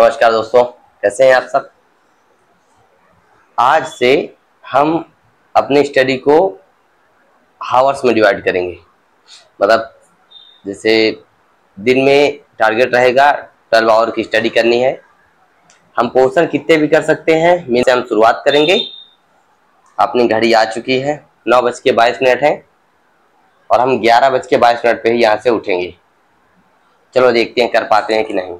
नमस्कार दोस्तों, कैसे हैं आप सब। आज से हम अपनी स्टडी को हावर्स में डिवाइड करेंगे। मतलब जैसे दिन में टारगेट रहेगा 12 आवर की स्टडी करनी है। हम पोर्शन कितने भी कर सकते हैं। मीन से हम शुरुआत करेंगे। अपनी घड़ी आ चुकी है, 9:22 है और हम 11:22 पे ही यहाँ से उठेंगे। चलो देखते हैं कर पाते हैं कि नहीं।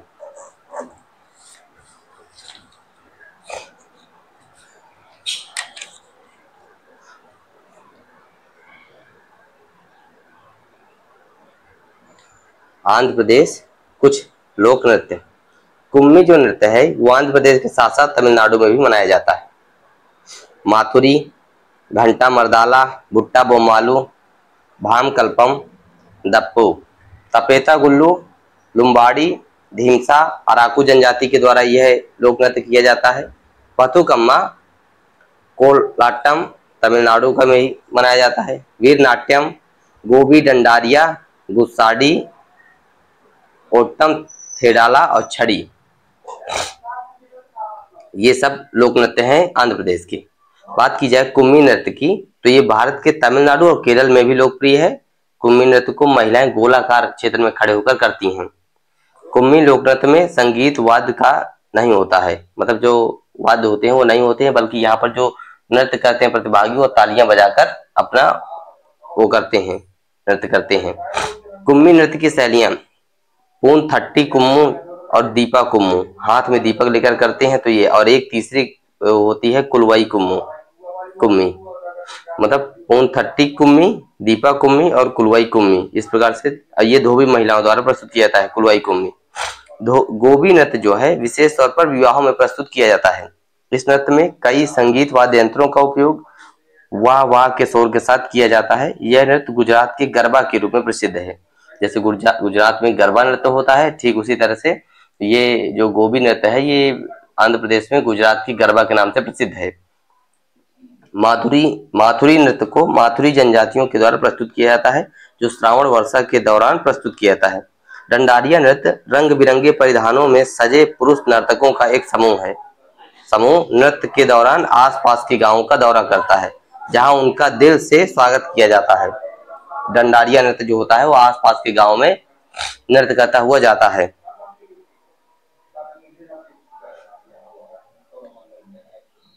आंध्र प्रदेश कुछ लोक नृत्य। कुम्मी जो नृत्य है वो आंध्र प्रदेश के साथ साथ तमिलनाडु में भी मनाया जाता है। माथुरी, घंटा मर्दाला, बुट्टा बोमालू, भाम कल्पम, दप्पू, तपेता गुल्लू, लुम्बाड़ी, धीमसा, अराकू जनजाति के द्वारा यह लोक नृत्य किया जाता है। पथुकम्मा, कोलाट्टम तमिलनाडु का में ही मनाया जाता है। वीर नाट्यम, गोबी डंडारिया, गुस्साडी, ओट्टम थेडाला और छड़ी, ये सब लोक नृत्य हैं आंध्र प्रदेश की। बात की जाए कुम्मी नृत्य की तो ये भारत के तमिलनाडु और केरल में भी लोकप्रिय है। कुम्मी नृत्य को महिलाएं गोलाकार क्षेत्र में खड़े होकर करती हैं। कुम्मी लोक नृत्य में संगीत वाद्य का नहीं होता है, मतलब जो वाद्य होते हैं वो नहीं होते हैं, बल्कि यहाँ पर जो नृत्य करते हैं प्रतिभागी वो तालियां बजाकर अपना वो करते हैं, नृत्य करते हैं। कुम्मी नृत्य की शैलियां पून थट्टी कुम्मू और दीपा कुम्मू, हाथ में दीपक लेकर करते हैं तो ये, और एक तीसरी होती है कुलवाई कुम्मी, मतलब पून थट्टी कुम्मी, दीपा कुम्मी और कुलवाई कुम्मी। इस प्रकार से ये धोबी महिलाओं द्वारा प्रस्तुत किया जाता है कुलवाई कुम्मी। गोबी नृत्य जो है विशेष तौर पर विवाहों में प्रस्तुत किया जाता है। इस नृत्य में कई संगीत वाद्य यंत्रों का उपयोग वाह वाह के शोर के साथ किया जाता है। यह नृत्य गुजरात के गरबा के रूप में प्रसिद्ध है। जैसे गुजरात में गरबा नृत्य होता है, ठीक उसी तरह से ये जो गोबी नृत्य है ये आंध्र प्रदेश में गुजरात की गरबा के नाम से प्रसिद्ध है। माथुरी नृत्य को माथुरी जनजातियों के द्वारा प्रस्तुत किया जाता है, जो श्रावण वर्षा के दौरान प्रस्तुत किया जाता है। डंडारिया नृत्य रंग बिरंगे परिधानों में सजे पुरुष नर्तकों का एक समूह है। समूह नृत्य के दौरान आसपास के गांवों का दौरा करता है, जहां उनका दिल से स्वागत किया जाता है। डंडारिया नृत्य जो होता है वो आसपास के गांव में नृत्य करता हुआ जाता है।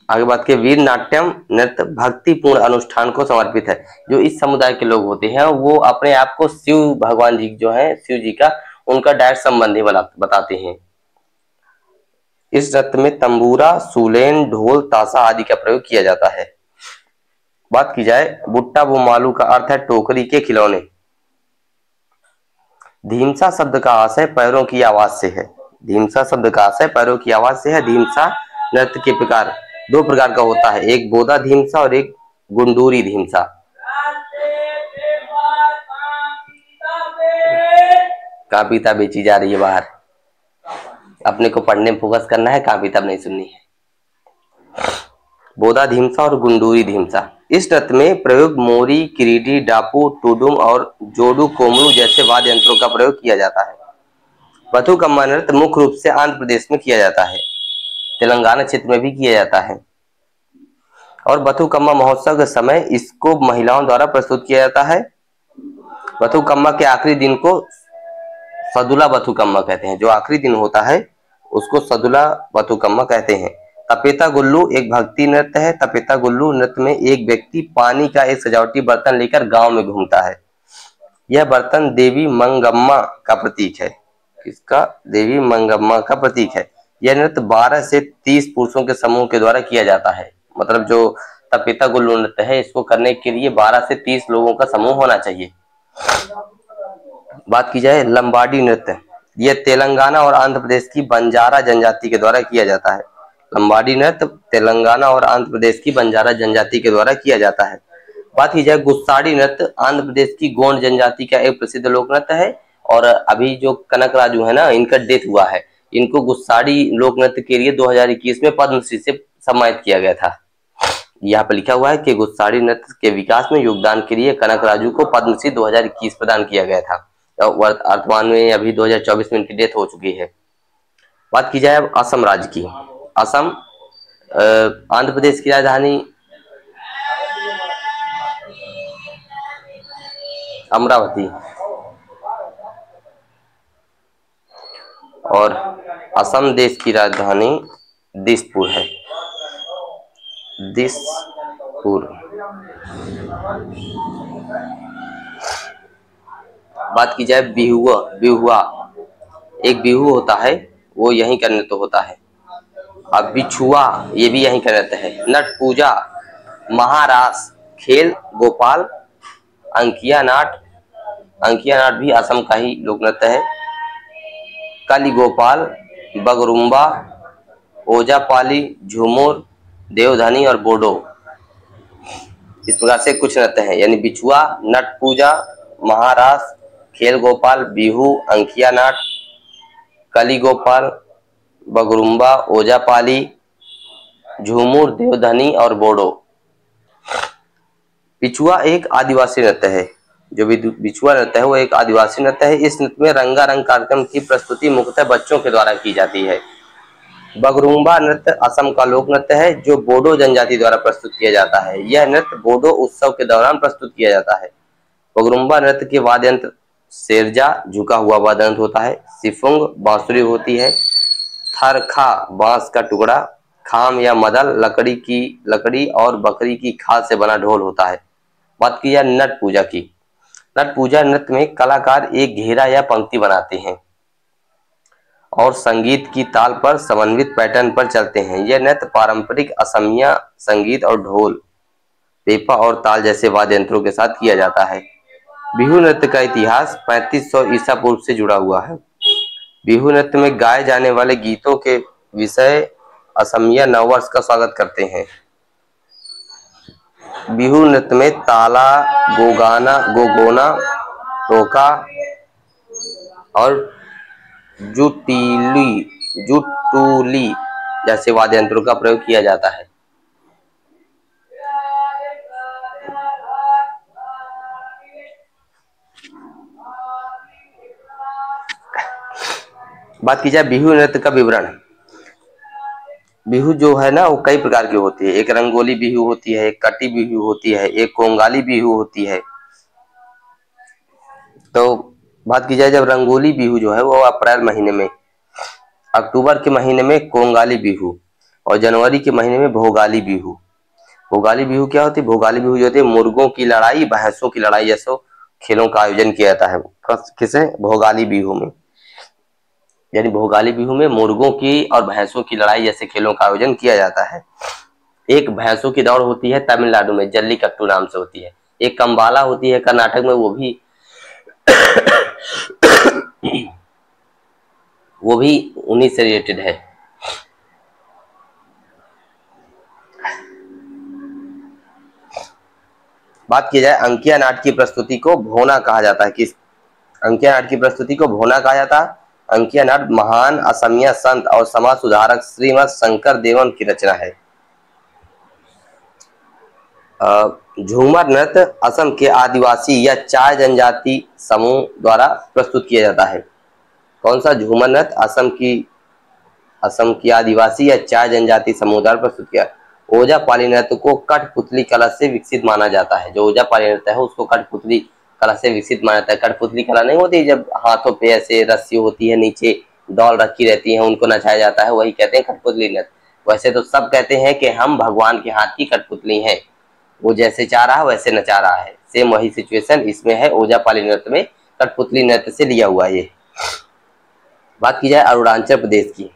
आगे बात के वीर नाट्यम नृत्य भक्तिपूर्ण अनुष्ठान को समर्पित है। जो इस समुदाय के लोग होते हैं वो अपने आप को शिव भगवान जी जो है, शिव जी का उनका डायरेक्ट संबंधी बताते हैं। इस नृत्य में तंबूरा, सूलेन, ढोल, ताशा आदि का प्रयोग किया जाता है। बात की जाए बुट्टा बोमालू का अर्थ है टोकरी के खिलौने। धीमसा शब्द का आशय पैरों की आवाज से है। धीमसा शब्द का आशय पैरों की आवाज से है। धीमसा नृत्य के प्रकार दो प्रकार का होता है, एक बोधा धीमसा और एक गुंडूरी धीमसा। कॉपी किताब बेची जा रही है बाहर, अपने को पढ़ने में फोकस करना है, कॉपी किताब नहीं सुननी है। बोधा धीमसा और गुंडूरी धीमसा। इस नृत्य में प्रयोग मोरी, किरीटी, डापू, टुडुम और जोडू कोमलू जैसे वाद्य यंत्रों का प्रयोग किया जाता है। बथुकम्मा नृत्य मुख्य रूप से आंध्र प्रदेश में किया जाता है, तेलंगाना क्षेत्र में भी किया जाता है। और बथुकम्मा महोत्सव के समय इसको महिलाओं द्वारा प्रस्तुत किया जाता है। बथुकम्मा के आखिरी दिन को सदुला बथुकम्मा कहते हैं। जो आखिरी दिन होता है उसको सदुला बथुकम्मा कहते हैं। तपेता गुल्लू एक भक्ति नृत्य है। तपेता गुल्लू नृत्य में एक व्यक्ति पानी का एक सजावटी बर्तन लेकर गांव में घूमता है। यह बर्तन देवी मंगम्मा का प्रतीक है। किसका? देवी मंगम्मा का प्रतीक है। यह नृत्य 12 से 30 पुरुषों के समूह के द्वारा किया जाता है। मतलब जो तपेता गुल्लू नृत्य है इसको करने के लिए 12 से 30 लोगों का समूह होना चाहिए। बात की जाए लंबाडी नृत्य, यह तेलंगाना और आंध्र प्रदेश की बंजारा जनजाति के द्वारा किया जाता है। लंबाडी नृत्य तेलंगाना और आंध्र प्रदेश की बंजारा जनजाति के द्वारा किया जाता है। बात की जाए गुस्साडी नृत्य, आंध्र प्रदेश की गोंड जनजाति का एक प्रसिद्ध लोक नृत्य है। और अभी जो कनक राजू है ना, इनका डेथ हुआ है। इनको गुस्साडी लोक नृत्य के लिए 2021 में पद्मश्री से सम्मानित किया गया था। यहाँ पर लिखा हुआ है कि गुस्साडी नृत्य के विकास में योगदान के लिए कनक राजू को पद्मश्री 2021 प्रदान किया गया था। वर्तमान में अभी 2024 में इनकी डेथ हो चुकी है। बात की जाए अब असम राज्य की। असम आंध्र प्रदेश की राजधानी अमरावती और असम देश की राजधानी दिसपुर है। दिसपुर। बात की जाए बिहुआ, बिहुआ एक बिहू होता है, वो यहीं का नृत्य होता है। अब बिछुआ ये भी यहीं का नृत्य है। नट पूजा, महारास, खेल गोपाल, अंकिया नाट, अंकिया नाट भी असम का ही लोक नृत्य है। कली गोपाल, बगरुम्बा, ओजापाली, झूमुर, देवधनी और बोडो। इस प्रकार से कुछ नृत्य हैं, यानी बिछुआ, नट पूजा, महारास, खेल गोपाल, बिहू, अंकिया नाट, कली गोपाल, बगरुम्बा, ओजापाली, झूमुर, देवधनी और बोडो। बिछुआ एक आदिवासी नृत्य है। जो बिछुआ नृत्य है वो एक आदिवासी नृत्य है। इस नृत्य में रंगारंग कार्यक्रम की प्रस्तुति मुख्यतः बच्चों के द्वारा की जाती है। बगरुम्बा नृत्य असम का लोक नृत्य है जो बोडो जनजाति द्वारा प्रस्तुत किया जाता है। यह नृत्य बोडो उत्सव के दौरान प्रस्तुत किया जाता है। बगरुम्बा नृत्य के वाद्य यंत्र सेरजा झुका हुआ वाद्य यंत्र होता है, सिफुंग बांसुरी होती है, थरखा बांस का टुकड़ा, खाम या मदल लकड़ी और बकरी की खाल से बना ढोल होता है। बात की जाए नट पूजा की। नट पूजा नृत्य में कलाकार एक घेरा या पंक्ति बनाते हैं और संगीत की ताल पर समन्वित पैटर्न पर चलते हैं। यह नृत्य पारंपरिक असमिया संगीत और ढोल, पेपा और ताल जैसे वाद्य यंत्रों के साथ किया जाता है। बिहू नृत्य का इतिहास 3500 ईसा पूर्व से जुड़ा हुआ है। बिहू नृत्य में गाए जाने वाले गीतों के विषय असमिया नववर्ष का स्वागत करते हैं। बिहू नृत्य में ताला, गोगोना, टोका और जुटूली जैसे वाद्य यंत्रों का प्रयोग किया जाता है। बात की जाए बिहू नृत्य का विवरण। बिहू जो है ना वो कई प्रकार की होती है। एक रंगोली बिहू होती है, एक कटी बिहू होती है, एक कोंगाली बिहू होती है। तो बात की जाए जब रंगोली बिहू जो है वो अप्रैल महीने में, अक्टूबर के महीने में कोंगाली बिहू और जनवरी के महीने में भोगाली बिहू। भोगाली बिहू क्या होती है? भोगाली बिहू जो होती है मुर्गों की लड़ाई, भैंसों की लड़ाई जैसे खेलों का आयोजन किया जाता है। किसे? भोगाली बिहू में। यानी भोगाली बिहू में मुर्गों की और भैंसों की लड़ाई जैसे खेलों का आयोजन किया जाता है। एक भैंसों की दौड़ होती है तमिलनाडु में, जल्लीकट्टू नाम से होती है। एक कंबाला होती है कर्नाटक में, वो भी उन्हीं से रिलेटेड है। बात की जाए अंकिया नाट की प्रस्तुति को भोना कहा जाता है। किस अंकिया नाट की प्रस्तुति को भोना कहा जाता है? अंकिया नाट महान असमिया संत और समाज सुधारक श्रीमद शंकर देवन की रचना है। झूमर नृत्य असम के आदिवासी या चाय जनजाति समूह द्वारा प्रस्तुत किया जाता है। कौन सा झूमर नृत्य? असम की आदिवासी या चाय जनजाति समूह द्वारा प्रस्तुत किया। ओजापाली नृत्य को कठपुतली कला से विकसित माना जाता है। जो ओजापाली नृत्य है उसको कठपुतली कला से विकसित माना जाता है। कठपुतली कला नहीं होती जब हाथों पे ऐसे रस्सी होती है, नीचे डॉल रखी रहती है, उनको नचाया जाता है, वही कहते हैं कठपुतली नृत्य। वैसे तो सब कहते हैं कि हम भगवान के हाथ की कठपुतली हैं, वो जैसे चाह रहा है वैसे नचा रहा है। सेम वही सिचुएशन इसमें है। ओजापाली नृत्य में कठपुतली नृत्य से लिया हुआ ये। बात की जाए अरुणाचल प्रदेश की।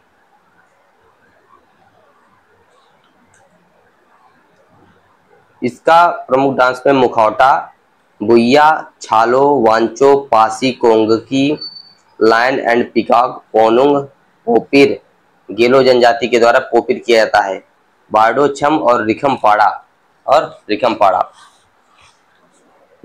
इसका प्रमुख डांस में मुखौटा, बुइया, छालो, वांचो, पासी, कोंगकी, लायन एंड पिकॉक, पोनुंग, पोपिर, गेलो जनजाति के द्वारा पोपिर किया जाता है। बारडो छम और रिखमपाड़ा।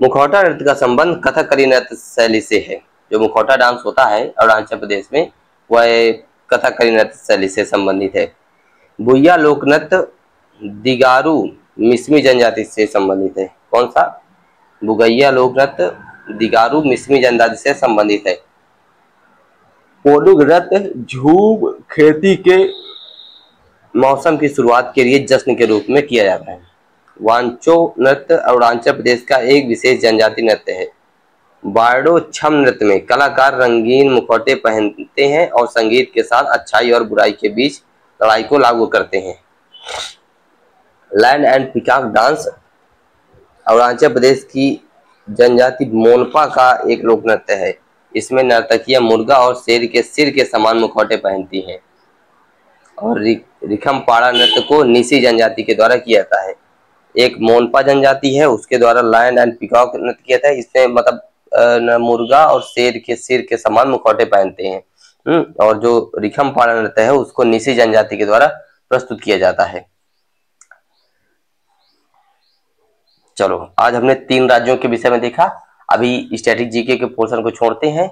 मुखौटा नृत्य का संबंध कथकली नृत्य शैली से है। जो मुखौटा डांस होता है अरुणाचल प्रदेश में वह कथकली नृत्य शैली से संबंधित है। बुइया लोक नृत्य दिगारू मिसमी जनजाति से संबंधित है। कौन सा? बुगैया लोक नृत्य दिगारू मिसमी जनजाति से संबंधित है। पोलू नृत्य झूम खेती के मौसम की शुरुआत के लिए जश्न के रूप में किया जाता है। वांचो नृत्य अरुणाचल प्रदेश का एक विशेष जनजाति नृत्य है। बारडो छम नृत्य में कलाकार रंगीन मुखौटे पहनते हैं और संगीत के साथ अच्छाई और बुराई के बीच लड़ाई को लागू करते हैं। Land and peacock dance Arunachal Pradesh की जनजाति मोनपा का एक लोक नृत्य है। इसमें नर्तकियां मुर्गा और शेर के सिर के समान मुखौटे पहनती हैं। और रिखमपाड़ा नृत्य को निसी जनजाति के द्वारा किया जाता है। एक मोनपा जनजाति है, उसके द्वारा लायन एंड पिकॉक नृत्य किया जाता है। इसमें मतलब मुर्गा और शेर के सिर के समान मुखौटे पहनते हैं। और जो रिखमपाड़ा नृत्य है उसको निसी जनजाति के द्वारा प्रस्तुत किया जाता है। चलो, आज हमने 3 राज्यों के विषय में देखा। अभी स्टैटिक जीके के पोर्शन को छोड़ते हैं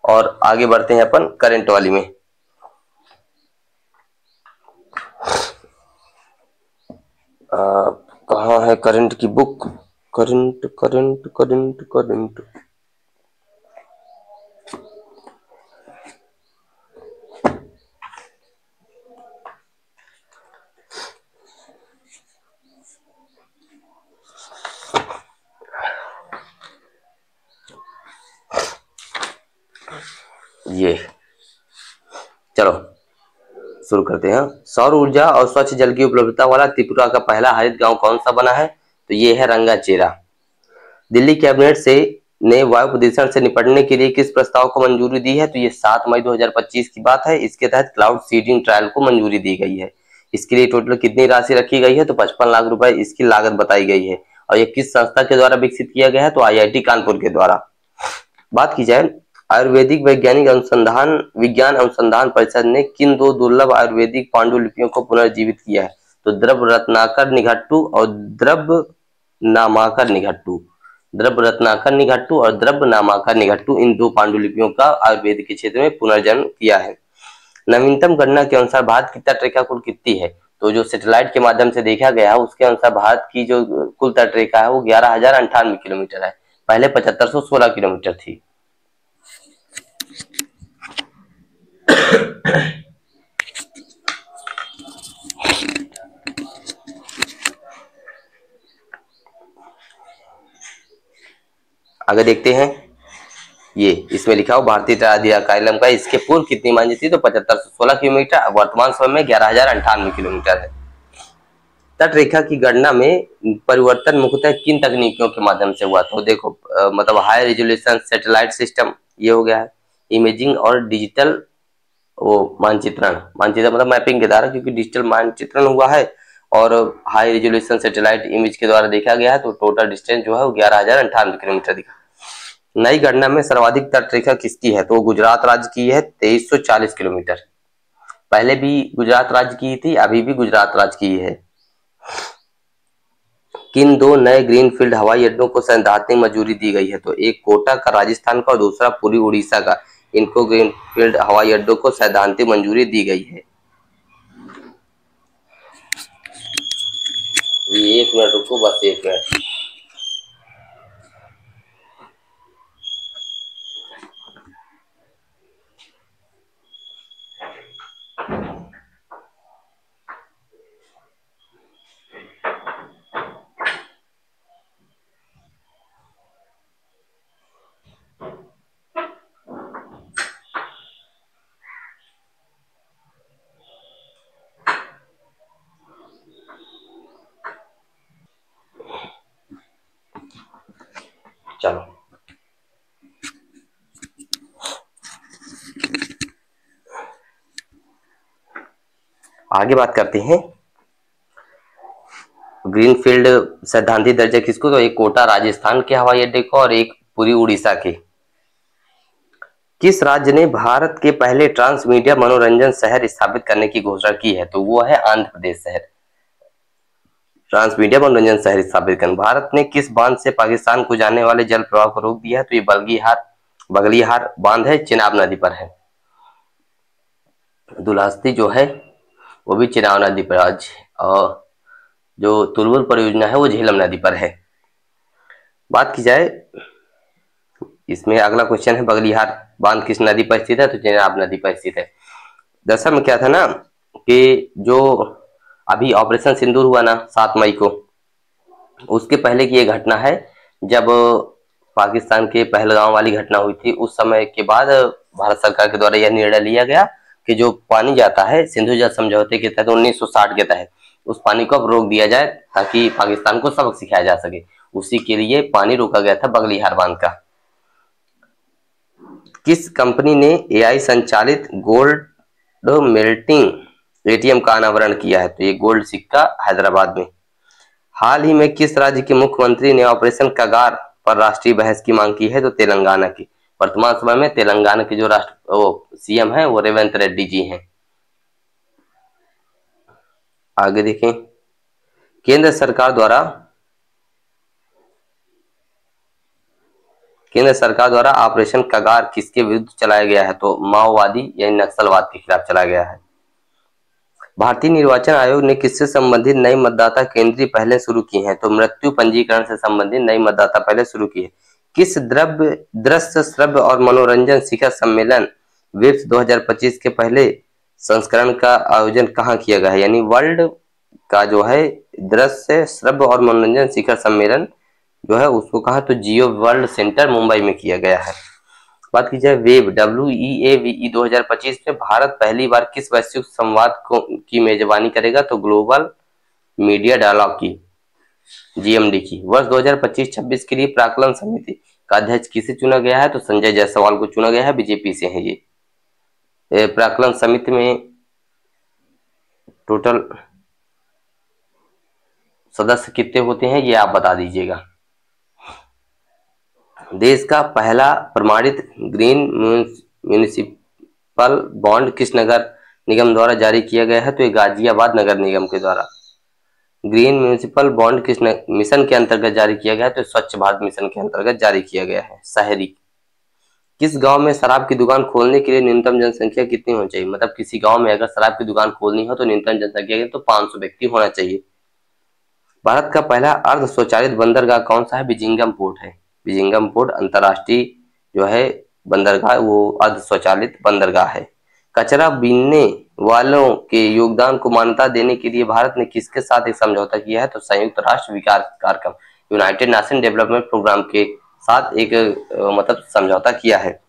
और आगे बढ़ते हैं अपन करंट वाली में। कहाँ है करंट की book? Current current current current ये, चलो शुरू करते हैं। सौर ऊर्जा और स्वच्छ जल की उपलब्धता वाला त्रिपुरा का पहला हरित गांव कौन सा बना है? तो ये है रंगाचेरा। दिल्ली कैबिनेट ने वायु प्रदूषण से निपटने के लिए किस प्रस्ताव को मंजूरी दी है? तो ये 7 मई 2025 की बात है। इसके तहत क्लाउड सीडिंग ट्रायल को मंजूरी दी गई है। इसके लिए टोटल कितनी राशि रखी गई है? तो 55 लाख रुपए इसकी लागत बताई गई है। और ये किस संस्था के द्वारा विकसित किया गया है? तो IIT कानपुर के द्वारा। बात की जाए, आयुर्वेदिक विज्ञान अनुसंधान परिषद ने किन 2 दुर्लभ आयुर्वेदिक पांडुलिपियों को पुनर्जीवित किया है? तो द्रव रत्नाकर निघट्टू और द्रव नामाकर निघट्टू। द्रव रत्नाकर निघट्टू और द्रव नामाकर निघट्टू, इन 2 पांडुलिपियों का आयुर्वेद के क्षेत्र में पुनर्जन्म किया है। नवीनतम गणना के अनुसार भारत की तटरेखा कुल कितनी है? तो जो सैटेलाइट के माध्यम से देखा गया है उसके अनुसार भारत की जो कुल तटरेखा है वो 11,098 किलोमीटर है। पहले 7516 किलोमीटर थी। आगे देखते हैं, ये इसमें लिखा हो भारतीय तराई कार्यक्रम का इसके पूर्व कितनी मानी थी? तो 7516 किलोमीटर। वर्तमान समय में 11,098 किलोमीटर है। तट रेखा की गणना में परिवर्तन मुख्यतः किन तकनीकों के माध्यम से हुआ? तो देखो मतलब हाई रेजोल्यूशन सैटेलाइट सिस्टम, ये हो गया है। इमेजिंग और डिजिटल मानचित्रण मतलब मैपिंग के द्वारा, क्योंकि डिजिटल मानचित्रण हुआ है और हाई रेजोल्यूशन सैटेलाइट इमेज के द्वारा देखा गया है। तो टोटल डिस्टेंस जो है वो 11,098 किलोमीटर दिखा। नई गणना में सर्वाधिक तट रेखा किसकी है? तो गुजरात राज्य की है 2340 किलोमीटर। पहले भी गुजरात राज्य की थी, अभी भी गुजरात राज्य की है। किन 2 नए ग्रीनफील्ड हवाई अड्डों को सैद्धांतिक मंजूरी दी गई है? तो एक कोटा का राजस्थान का और दूसरा पुरी उड़ीसा का। इनको ग्रीनफील्ड हवाई अड्डों को सैद्धांतिक मंजूरी दी गई है। 1 मिनट रुको, बस 1 मिनट। चलो आगे बात करते हैं। ग्रीनफील्ड सैद्धांतिक दर्जा किसको? तो एक कोटा राजस्थान के हवाई अड्डे को और एक पुरी उड़ीसा के। किस राज्य ने भारत के पहले ट्रांसमीडिया मनोरंजन शहर स्थापित करने की घोषणा की है? तो वो है आंध्र प्रदेश शहर। ट्रांसमीडिया मनोरंजन शहर स्थापित करने। भारत ने किस बांध से पाकिस्तान को जाने वाले जल प्रवाह को रोक दिया है? तो ये बगलिहार बांध है, चिनाब नदी पर है। दुलास्ती जो है वो भी चिनाब नदी पर आज, और जो तुलबुल परियोजना है वो झेलम नदी पर है। बात की जाए, इसमें अगला क्वेश्चन है बगलिहार बांध किस नदी पर स्थित है? तो चेनाब नदी पर स्थित है। दरअसल में क्या था ना कि जो अभी ऑपरेशन सिंदूर हुआ ना 7 मई को, उसके पहले की ये घटना है जब पाकिस्तान के पहलगाम वाली घटना हुई थी। उस समय के बाद भारत सरकार के द्वारा यह निर्णय लिया गया कि जो पानी जाता है सिंधु जल समझौते के तहत 1960 के तहत, उस पानी को अब रोक दिया जाए ताकि पाकिस्तान को सबक सिखाया जा सके। उसी के लिए पानी रोका गया था बगलिहार बांध का। किस कंपनी ने एआई संचालित गोल्ड मेल्टिंग एटीएम का अनावरण किया है? तो ये गोल्ड सिक्का हैदराबाद में। हाल ही में किस राज्य के मुख्यमंत्री ने ऑपरेशन कगार पर राष्ट्रीय बहस की मांग की है? तो तेलंगाना की। वर्तमान समय में तेलंगाना के जो सीएम है वो रेवंत रेड्डी जी हैं। आगे देखें, केंद्र सरकार द्वारा ऑपरेशन कगार किसके विरुद्ध चलाया गया है? तो माओवादी यानी नक्सलवाद के खिलाफ चलाया गया है। भारतीय निर्वाचन आयोग ने किससे संबंधित नई मतदाता केंद्रीय पहले शुरू की हैं? तो मृत्यु पंजीकरण से संबंधित नई मतदाता पहले शुरू की है। किस दृश्य श्रव्य और मनोरंजन शिखर सम्मेलन विप्स 2025 के पहले संस्करण का आयोजन कहाँ किया गया है? यानी वर्ल्ड का जो है दृश्य श्रव्य और मनोरंजन शिखर सम्मेलन जो है उसको कहा? तो जियो वर्ल्ड सेंटर मुंबई में किया गया है। बात की जाए वेब WEAVE 2025 में भारत पहली बार किस वैश्विक संवाद की मेजबानी करेगा? तो ग्लोबल मीडिया डायलॉग की, GMD की। वर्ष 2025-26 के लिए प्राक्कलन समिति का अध्यक्ष किसे चुना गया है? तो संजय जायसवाल को चुना गया है, बीजेपी से है ये। प्राक्कलन समिति में टोटल सदस्य कितने होते हैं ये आप बता दीजिएगा। देश का पहला प्रमाणित ग्रीन म्यूनिसिपल बॉन्ड किस नगर निगम द्वारा जारी किया गया है? तो ये गाजियाबाद नगर निगम के द्वारा। ग्रीन म्यूनिसिपल बॉन्ड किस मिशन के अंतर्गत जारी किया गया है? तो स्वच्छ भारत मिशन के अंतर्गत जारी किया गया है, शहरी। किस गांव में शराब की दुकान खोलने के लिए न्यूनतम जनसंख्या कितनी होनी चाहिए? मतलब किसी गांव में अगर शराब की दुकान खोलनी हो तो न्यूनतम जनसंख्या तो 500 व्यक्ति होना चाहिए। भारत का पहला अर्ध स्वचालित बंदरगाह कौन सा है? बिजिंगम पोर्ट है। बिजिंगम पोर्ट अंतरराष्ट्रीय जो है बंदरगाह वो अर्ध स्वचालित बंदरगाह है। कचरा बीनने वालों के योगदान को मान्यता देने के लिए भारत ने किसके साथ एक समझौता किया है? तो संयुक्त राष्ट्र विकास कार्यक्रम यूनाइटेड नेशन डेवलपमेंट प्रोग्राम के साथ एक मतलब समझौता किया है।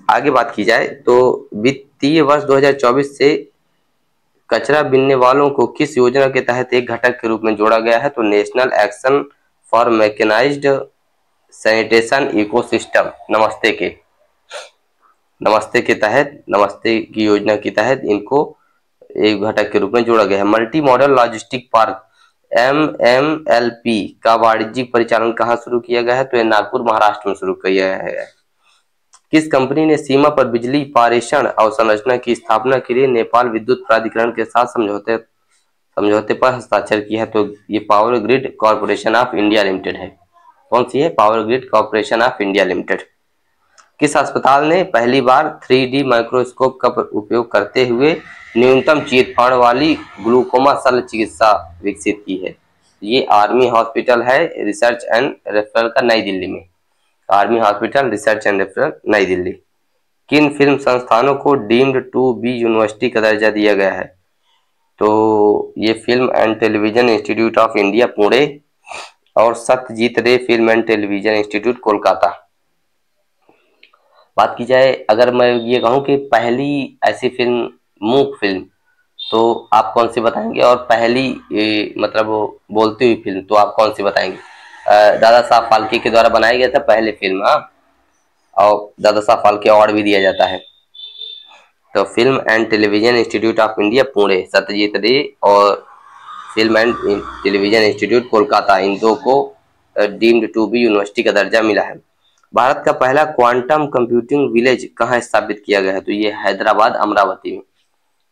आगे बात की जाए तो वित्तीय वर्ष 2024 से कचरा बीनने वालों को किस योजना के तहत एक घटक के रूप में जोड़ा गया है? तो national action for mechanized sanitation ecosystem Namaste के तहत, नमस्ते की योजना के तहत इनको एक घटक के रूप में जोड़ा गया है। Multi modal logistic park MMLP का वाणिज्यिक परिचालन कहाँ शुरू किया गया है? तो ये नागपुर महाराष्ट्र में शुरू किया गया है। किस कंपनी ने सीमा पर बिजली पारेषण अवसंरचना की स्थापना के लिए नेपाल विद्युत प्राधिकरण के साथ समझौते पर हस्ताक्षर किया है? तो ये power grid corporation of India limited है। कौन सी है? Power grid corporation of India limited. किस अस्पताल ने पहली बार 3D माइक्रोस्कोप का उपयोग करते हुए न्यूनतम चीरफाड़ वाली ग्लूकोमा शल्य चिकित्सा विकसित की है? ये आर्मी हॉस्पिटल है रिसर्च एंड रेफरल का, नई दिल्ली में। Army hospital research and referral, नई दिल्ली। किन फिल्म संस्थानों को डीम्ड टू बी यूनिवर्सिटी का दर्जा दिया गया है? तो ये film and television institute of India Pune और सत्यजीत रे film and television institute Kolkata. बात की जाए अगर मैं ये कहूँ कि पहली ऐसी फिल्म मूक फिल्म तो आप कौन सी बताएंगे? और पहली मतलब बोलती हुई फिल्म तो आप कौन सी बताएंगे? दादा साहब फाल्के के द्वारा बनाया गया था पहले फिल्म। हाँ, और दादा साहब फाल्के अवार्ड भी दिया जाता है। तो film and television institute of India Pune Satyajit Ray और film and television institute Kolkata, इन दो को डीम्ड टू बी यूनिवर्सिटी का दर्जा मिला है। भारत का पहला क्वांटम कंप्यूटिंग विलेज कहाँ स्थापित किया गया है? तो ये हैदराबाद अमरावती में।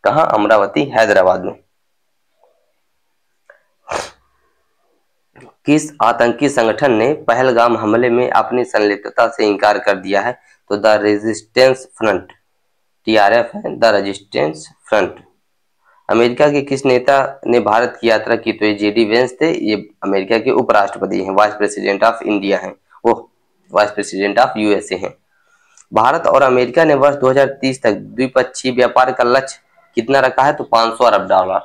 कहाँ? अमरावती, हैदराबाद में। किस आतंकी संगठन ने पहलगाम हमले में अपनी संलिप्तता से इनकार कर दिया है? तो द रेजिस्टेंस फ्रंट, TRF है, द रेजिस्टेंस फ्रंट। अमेरिका के किस नेता ने भारत की यात्रा की? तो ये JD वेंस थे, ये अमेरिका के उपराष्ट्रपति हैं, वाइस प्रेसिडेंट ऑफ इंडिया हैं, वो वाइस प्रेसिडेंट ऑफ USA हैं। भारत और अमेरिका ने वर्ष 2030 तक द्विपक्षीय व्यापार का लक्ष्य कितना रखा है? तो 500 अरब डॉलर।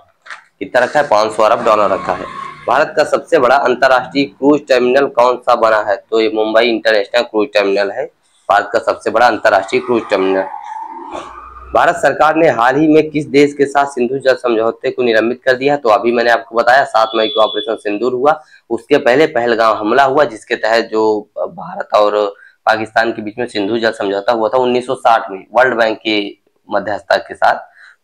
कितना रखा है? 500 अरब डॉलर रखा है। भारत का सबसे बड़ा अंतर्राष्ट्रीय क्रूज टर्मिनल कौन सा बना है? तो ये मुंबई इंटरनेशनल क्रूज टर्मिनल है, भारत का सबसे बड़ा अंतर्राष्ट्रीय क्रूज टर्मिनल। भारत सरकार ने हाल ही में किस देश के साथ सिंधु जल समझौते को निलंबित कर दिया? तो अभी मैंने आपको बताया 7 मई को ऑपरेशन सिंदूर हुआ, उसके पहले पहलगाम हमला हुआ, जिसके तहत जो भारत और पाकिस्तान के बीच में सिंधु जल समझौता हुआ था 1960 में वर्ल्ड बैंक के मध्यस्थता के साथ,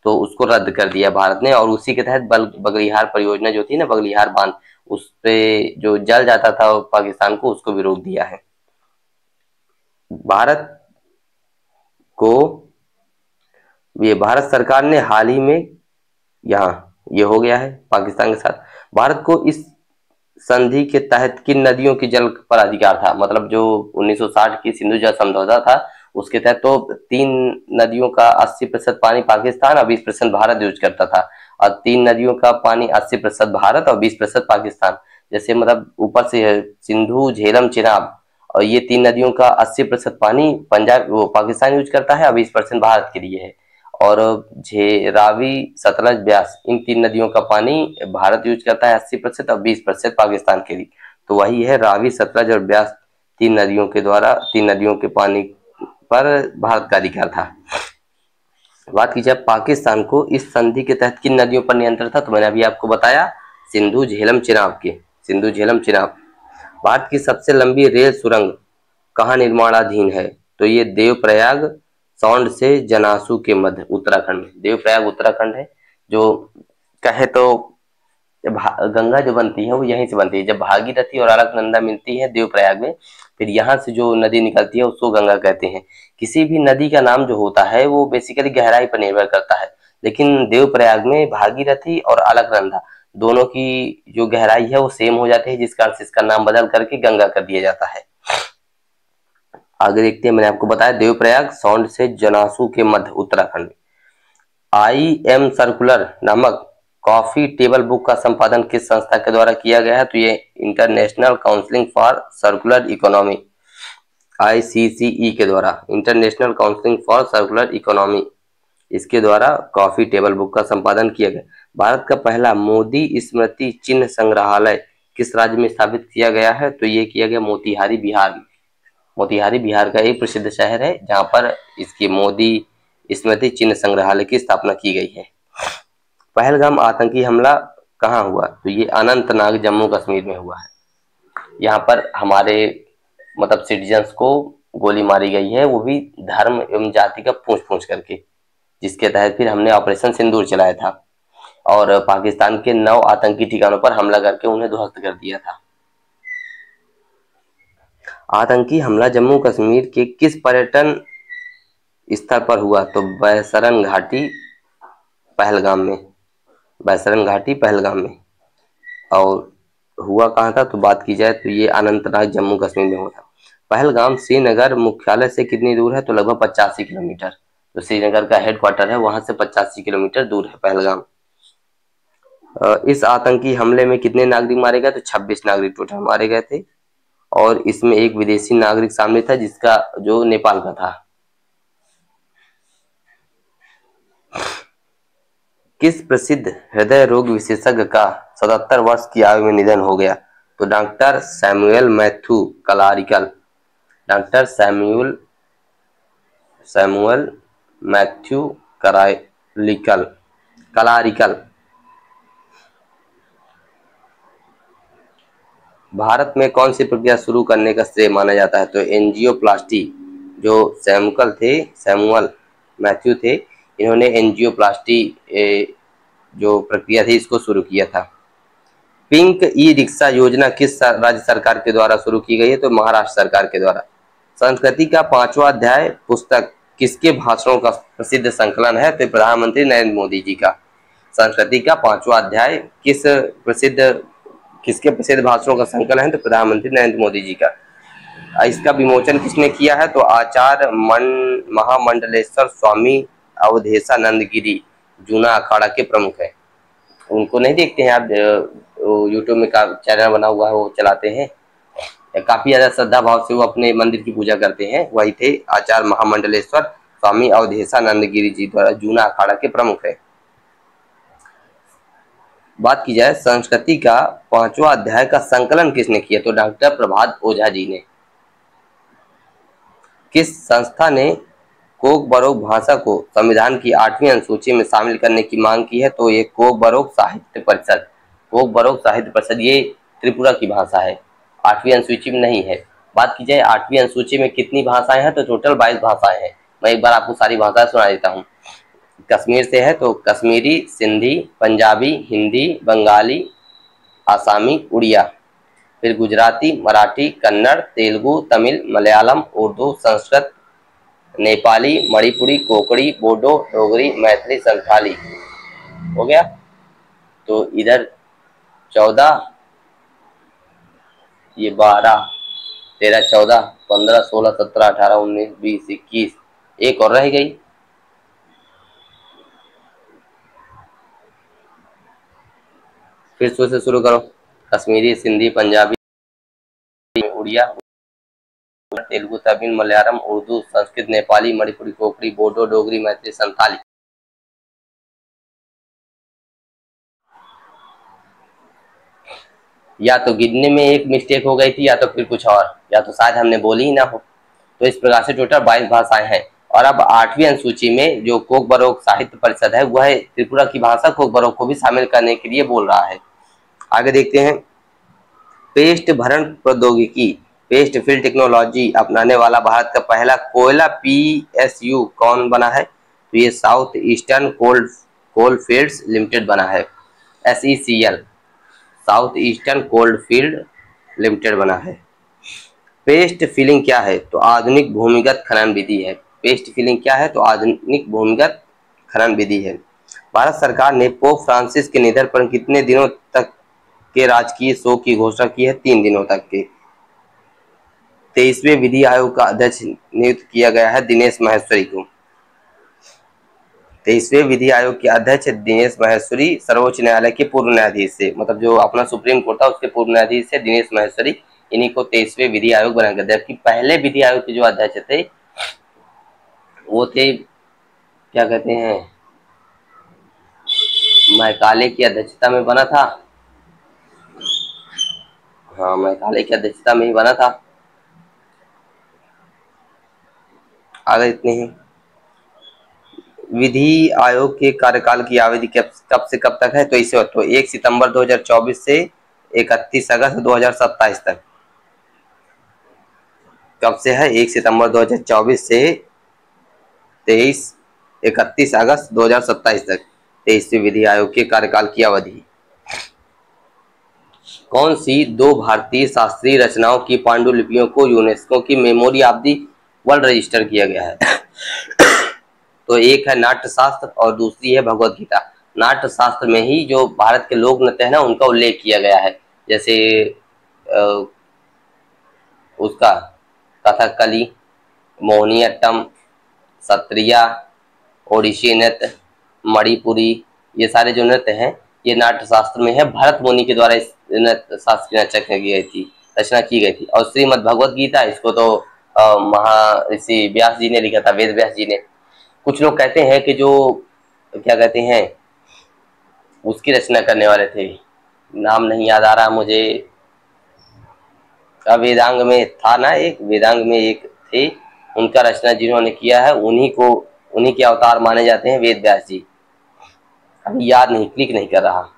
तो उसको रद्द कर दिया भारत ने। और उसी के तहत बगलिहार परियोजना जो थी ना, बगलिहार बांध, उस पे जो जल जाता था पाकिस्तान को, उसको भी रोक दिया है। भारत सरकार ने हाल ही में ये हो गया है पाकिस्तान के साथ। भारत को इस संधि के तहत किन नदियों की जल पर अधिकार था? मतलब जो 1960 की सिंधु जल समझौता था उसके तहत तो 3 नदियों का 80% पानी पाकिस्तान और 20% भारत यूज करता था, और 3 नदियों का पानी 80% भारत और 20% पाकिस्तान। जैसे मतलब ऊपर से है सिंधु, झेलम, चिनाब, और ये 3 नदियों का 80% पानी पाकिस्तान यूज करता है और 20% भारत के लिए है। और रावी, सतलज, ब्यास, इन 3 नदियों का पानी भारत यूज करता है 80% और 20% पाकिस्तान के लिए। तो वही है, रावी, सतलज और ब्यास 3 नदियों के पानी पर भारत का अधिकार था। बात की जाए पाकिस्तान को इस संधि के तहत किन नदियों पर नियंत्रण था? तो मैंने अभी आपको बताया सिंधु, झेलम, चिनाब के। सिंधु, झेलम, चिनाब। भारत की सबसे लंबी रेल सुरंग कहाँ निर्माणाधीन है? तो ये देवप्रयाग सौंड से जनासू के मध्य, उत्तराखंड में। देवप्रयाग उत्तराखंड है। जो कहे तो गंगा जो बनती है वो यहीं से बनती है। जब भागीरथी और अलकनंदा मिलती है देवप्रयाग में, फिर यहाँ से जो नदी निकलती है उसको गंगा कहते हैं। किसी भी नदी का नाम जो होता है वो बेसिकली गहराई पर निर्भर करता है, लेकिन देवप्रयाग में भागीरथी और अलकनंदा दोनों की जो गहराई है वो सेम हो जाती है, जिस कारण से इसका नाम बदल करके गंगा कर दिया जाता है। आगे देखते हैं, मैंने आपको बताया देवप्रयाग सौंड से जनासू के मध्य, उत्तराखंड में। IM सर्कुलर नामक कॉफी टेबल बुक का संपादन किस संस्था के द्वारा किया गया है? तो ये international counselling for circular economy, ICCE के द्वारा, international counselling for circular economy, इसके द्वारा कॉफी टेबल बुक का संपादन किया गया। भारत का पहला मोदी स्मृति चिन्ह संग्रहालय किस राज्य में स्थापित किया गया है? तो ये किया गया मोतिहारी, बिहार में। मोतिहारी बिहार का एक प्रसिद्ध शहर है जहां पर इसकी मोदी स्मृति चिन्ह संग्रहालय की स्थापना की गई है। पहलगाम आतंकी हमला कहाँ हुआ? तो ये अनंतनाग, जम्मू कश्मीर में हुआ है। यहाँ पर हमारे मतलब सिटीजन्स को गोली मारी गई है, वो भी धर्म एवं जाति का पूछ करके, जिसके तहत फिर हमने ऑपरेशन सिंदूर चलाया था और पाकिस्तान के 9 आतंकी ठिकानों पर हमला करके उन्हें ध्वस्त कर दिया था। आतंकी हमला जम्मू कश्मीर के किस पर्यटन स्थल पर हुआ? तो बैसरन घाटी, पहलगाम में। बैसरन घाटी, पहलगाम में। और हुआ कहाँ था? तो बात की जाए तो ये अनंतनाग, जम्मू कश्मीर में हुआ था। पहलगाम श्रीनगर मुख्यालय से कितनी दूर है? तो लगभग 85 किलोमीटर। तो श्रीनगर का हेडक्वार्टर है, वहां से 85 किलोमीटर दूर है पहलगाम। इस आतंकी हमले में कितने नागरिक मारे गए? तो 26 नागरिक टोटल मारे गए थे, और इसमें एक विदेशी नागरिक शामिल था जिसका जो नेपाल का था। किस प्रसिद्ध हृदय रोग विशेषज्ञ का 77 वर्ष की आयु में निधन हो गया? तो doctor Samuel Mathew Kalarickal. Doctor Samuel Mathew Kalarickal. भारत में कौन सी प्रक्रिया शुरू करने का श्रेय माना जाता है? तो एंजियोप्लास्टी। जो सैमुअल मैथ्यू थे, इन्होंने एंजियोप्लास्टी जो प्रक्रिया थी इसको शुरू किया था। पिंक ई रिक्शा योजना किस राज्य सरकार के द्वारा शुरू की गई है? तो महाराष्ट्र सरकार के द्वारा। संस्कृति का 5वां अध्याय पुस्तक किसके भाषणों का प्रसिद्ध संकलन है? तो प्रधानमंत्री नरेंद्र मोदी जी का। संस्कृति का 5वां अध्याय किसके प्रसिद्ध भाषणों का संकलन है? तो प्रधानमंत्री नरेंद्र मोदी जी का। इसका विमोचन किसने किया है? तो आचार्य महामंडलेश्वर स्वामी अवधेशानंद गिरी जूना अखाड़ा के प्रमुख है। उनको नहीं देखते हैं आप? यूट्यूब में का चैनल बना हुआ है, वो चलाते हैं। काफी ज्यादा श्रद्धा भाव से वो अपने मंदिर की पूजा करते हैं, वही थे आचार्य महामंडलेश्वर स्वामी अवधेशानंद गिरी जी द्वारा जूना अखाड़ा के प्रमुख है। बात की जाए संस्कृति का 5वां अध्याय का संकलन किसने किया, तो डॉक्टर प्रभात ओझा जी ने। किस संस्था ने कोक बरोक भाषा को संविधान की 8वीं अनुसूची में शामिल करने की मांग की है, तो ये कोक बरोक साहित्य परिषद। कोक बरोक साहित्य परिषद ये त्रिपुरा की भाषा है, 8वीं अनुसूची में नहीं है। बात की जाए 8वीं अनुसूची में कितनी भाषाएं हैं, तो टोटल 22 भाषाएं हैं। मैं एक बार आपको सारी भाषाएं सुना देता हूँ। कश्मीर से है तो कश्मीरी, सिंधी, पंजाबी, हिंदी, बंगाली, आसामी, उड़िया, फिर गुजराती, मराठी, कन्नड़, तेलुगु, तमिल, मलयालम, उर्दू, संस्कृत, नेपाली, मणिपुरी, कोकड़ी, बोडो, डोगरी, मैथिली, संथाली। हो गया। तो इधर 14, ये 12, 13, 14, 15, 16, 17, 18, 19, 20, 21, एक और रह गई। फिर से शुरू करो। कश्मीरी, सिंधी, पंजाबी, उड़िया, तेलुगु, तमिल, मलयालम, उर्दू, संस्कृत, नेपाली, मणिपुरी, कोकड़ी, बोडो, डोगरी, मैथिली, संथाली। या तो गिनने में एक मिस्टेक हो गई थी, या तो फिर कुछ और, या तो शायद हमने बोली ही ना हो। तो इस प्रकार से टोटल 22 भाषाएं हैं। और अब 8वीं अनुसूची में जो कोक बरोक साहित्य परिषद है वह त्रिपुरा की भाषा कोक बरोक को भी शामिल करने के लिए बोल रहा है। आगे देखते हैं। पेस्ट भरण प्रौद्योगिकी, पेस्ट फिल टेक्नोलॉजी अपनाने वाला भारत का पहला कोयला PSU कौन बना है, तो ये साउथ ईस्टर्न कोल फील्ड्स लिमिटेड बना है। SECL, south eastern cold field limited बना है। पेस्ट फिलिंग क्या है, तो आधुनिक भूमिगत खनन विधि है। पेस्ट फिलिंग क्या है, तो आधुनिक भूमिगत खनन विधि है। भारत सरकार ने पोप फ्रांसिस के निधन पर कितने दिनों तक के राजकीय शोक की घोषणा की है, 3 दिनों तक के। 23वें विधि आयोग का अध्यक्ष नियुक्त किया गया है दिनेश माहेश्वरी को। 23वें विधि आयोग के अध्यक्ष दिनेश माहेश्वरी सर्वोच्च न्यायालय के पूर्व न्यायाधीश से, मतलब जो अपना सुप्रीम कोर्ट था उसके पूर्व न्यायाधीश से दिनेश माहेश्वरी, इन्हीं को 23वें विधि आयोग बनाया गया। जबकि पहले विधि आयोग के जो अध्यक्ष थे वो थे, क्या कहते हैं, मैकाले की अध्यक्षता में बना था। हाँ, मैकाले की अध्यक्षता में ही बना था। आगे इतने ही। विधि आयोग के कार्यकाल की अवधि कब से कब तक है, तो इसे 1 सितंबर 2024 से 31 अगस्त 2027 तक। कब से है, 1 सितंबर 2024 से 31 अगस्त 2027 तक 23वें विधि आयोग के कार्यकाल की अवधि। कौन सी 2 भारतीय शास्त्रीय रचनाओं की पांडुलिपियों को यूनेस्को की memory of the world register किया गया है? तो एक है नाट्य शास्त्र और दूसरी है भगवत गीता। नाट्य शास्त्र में ही जो भारत के लोक नृत्य है ना उनका उल्लेख किया गया है, जैसे उसका कथकली, मोहिनीअट्टम, सत्रिया, ओडिसी नृत्य, मणिपुरी, ये सारे जो नृत्य हैं ये नाट्य शास्त्र में है। भरत मुनि के द्वारा इस नृत्य शास्त्र की रचना की गई थी। और श्रीमद् भगवत गीता, इसको तो महर्षि व्यास जी ने लिखा था, वेद व्यास जी ने। कुछ लोग कहते हैं कि जो क्या कहते हैं उसकी रचना करने वाले थे, नाम नहीं याद आ रहा मुझे, वेदांग में था ना, एक वेदांग में एक थे, उनका रचना जिन्होंने किया है उन्हीं के अवतार माने जाते हैं वेद व्यास जी। अभी याद नहीं, क्लिक नहीं कर रहा।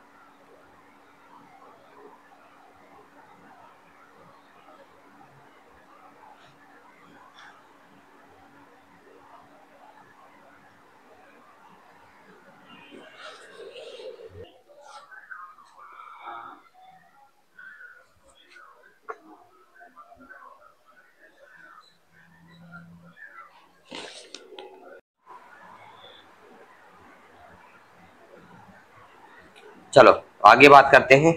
चलो आगे बात करते हैं।